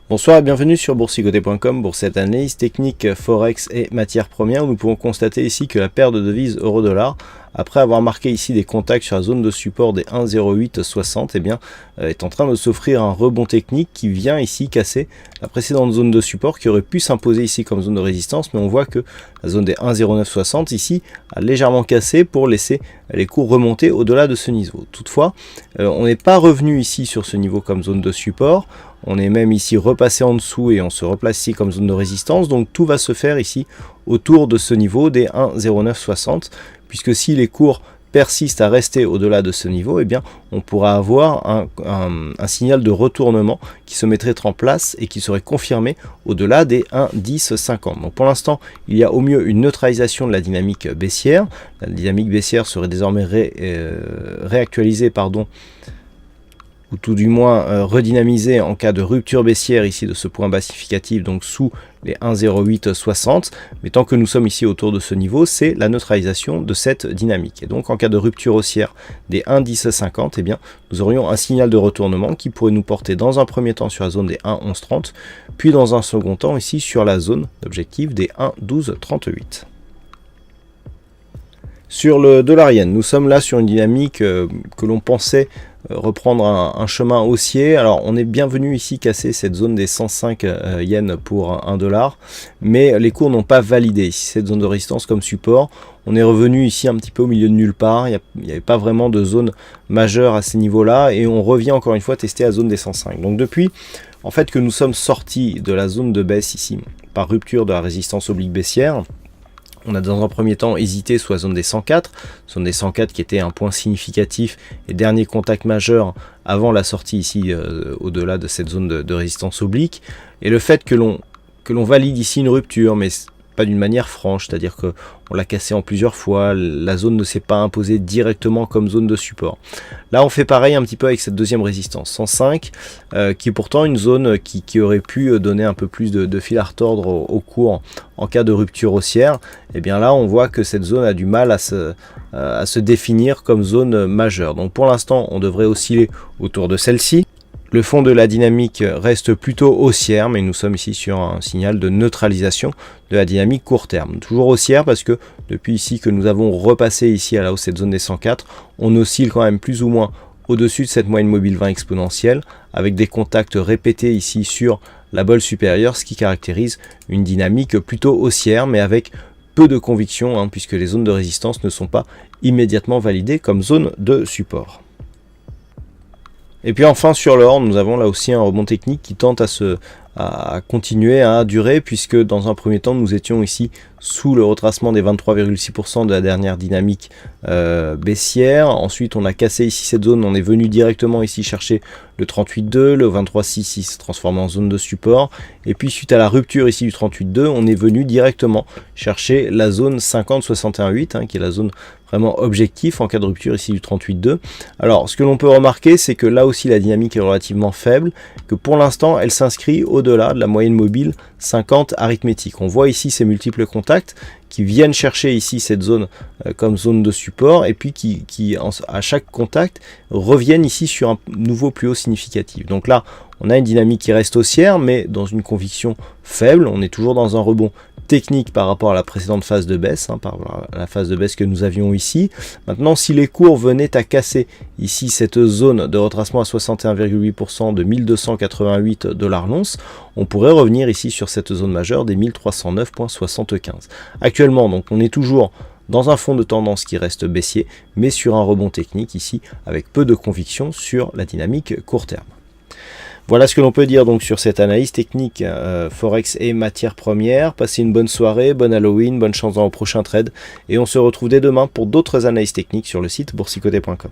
Bonsoir et bienvenue sur boursicoté.com pour cette analyse technique Forex et matières premières où nous pouvons constater ici que la paire de devises euro-dollar, après avoir marqué ici des contacts sur la zone de support des 1,0860, est en train de s'offrir un rebond technique qui vient ici casser la précédente zone de support qui aurait pu s'imposer ici comme zone de résistance, mais on voit que la zone des 1,0960 ici a légèrement cassé pour laisser les cours remonter au-delà de ce niveau. Toutefois, on n'est pas revenu ici sur ce niveau comme zone de support. On est même ici repassé en dessous et on se replace ici comme zone de résistance. Donc tout va se faire ici autour de ce niveau des 1,0960. Puisque si les cours persistent à rester au-delà de ce niveau, on pourra avoir un signal de retournement qui se mettrait en place et qui serait confirmé au-delà des 1,1050. Donc pour l'instant, il y a au mieux une neutralisation de la dynamique baissière. La dynamique baissière serait désormais réactualisée, ou tout du moins redynamisé en cas de rupture baissière ici de ce point bas significatif, donc sous les 1,0860, mais tant que nous sommes ici autour de ce niveau, c'est la neutralisation de cette dynamique. Et donc en cas de rupture haussière des 1,1050, nous aurions un signal de retournement qui pourrait nous porter dans un premier temps sur la zone des 1,1130, puis dans un second temps ici sur la zone d'objectif des 1,1238. Sur le dollar yen, nous sommes là sur une dynamique que l'on pensait reprendre un chemin haussier. Alors on est bienvenu ici casser cette zone des 105 yens pour 1 dollar, mais les cours n'ont pas validé ici cette zone de résistance comme support. On est revenu ici un petit peu au milieu de nulle part, il n'y avait pas vraiment de zone majeure à ces niveaux-là, et on revient encore une fois tester la zone des 105. Donc depuis en fait que nous sommes sortis de la zone de baisse ici par rupture de la résistance oblique baissière, on a dans un premier temps hésité sur la zone des 104 qui était un point significatif et dernier contact majeur avant la sortie ici au-delà de cette zone de résistance oblique. Et le fait que l'on valide ici une rupture, mais pas d'une manière franche, c'est-à-dire que on l'a cassé en plusieurs fois, la zone ne s'est pas imposée directement comme zone de support. Là on fait pareil un petit peu avec cette deuxième résistance 105 qui est pourtant une zone qui aurait pu donner un peu plus de fil à retordre au cours en cas de rupture haussière. Et bien là on voit que cette zone a du mal à se définir comme zone majeure. Donc pour l'instant on devrait osciller autour de celle-ci. Le fond de la dynamique reste plutôt haussière, mais nous sommes ici sur un signal de neutralisation de la dynamique court terme. Toujours haussière parce que depuis ici que nous avons repassé ici à la hausse cette zone des 104, on oscille quand même plus ou moins au-dessus de cette moyenne mobile 20 exponentielle, avec des contacts répétés ici sur la bolle supérieure, ce qui caractérise une dynamique plutôt haussière, mais avec peu de conviction, puisque les zones de résistance ne sont pas immédiatement validées comme zone de support. Et puis enfin sur l'or, nous avons là aussi un rebond technique qui tente à continuer à durer, puisque dans un premier temps nous étions ici sous le retracement des 23,6% de la dernière dynamique baissière. Ensuite on a cassé ici cette zone, on est venu directement ici chercher le 38,2, le 23,6 se transforme en zone de support, et puis suite à la rupture ici du 38,2, on est venu directement chercher la zone 50,61,8 qui est la zone vraiment objectif en cas de rupture ici du 38,2. Alors ce que l'on peut remarquer, c'est que là aussi la dynamique est relativement faible, que pour l'instant elle s'inscrit au-delà de la moyenne mobile 50 arithmétique. On voit ici ces multiples contacts qui viennent chercher ici cette zone comme zone de support, et puis qui à chaque contact reviennent ici sur un nouveau plus haut significatif. Donc là on a une dynamique qui reste haussière, mais dans une conviction faible. On est toujours dans un rebond technique par rapport à la précédente phase de baisse, par la phase de baisse que nous avions ici. Maintenant, si les cours venaient à casser ici cette zone de retracement à 61,8% de 1288 $ l'once, on pourrait revenir ici sur cette zone majeure des 1309,75. Actuellement, donc, on est toujours dans un fond de tendance qui reste baissier, mais sur un rebond technique ici avec peu de conviction sur la dynamique court terme. Voilà ce que l'on peut dire donc sur cette analyse technique Forex et matières premières. Passez une bonne soirée, bonne Halloween, bonne chance dans le prochain trade, et on se retrouve dès demain pour d'autres analyses techniques sur le site boursicoté.com.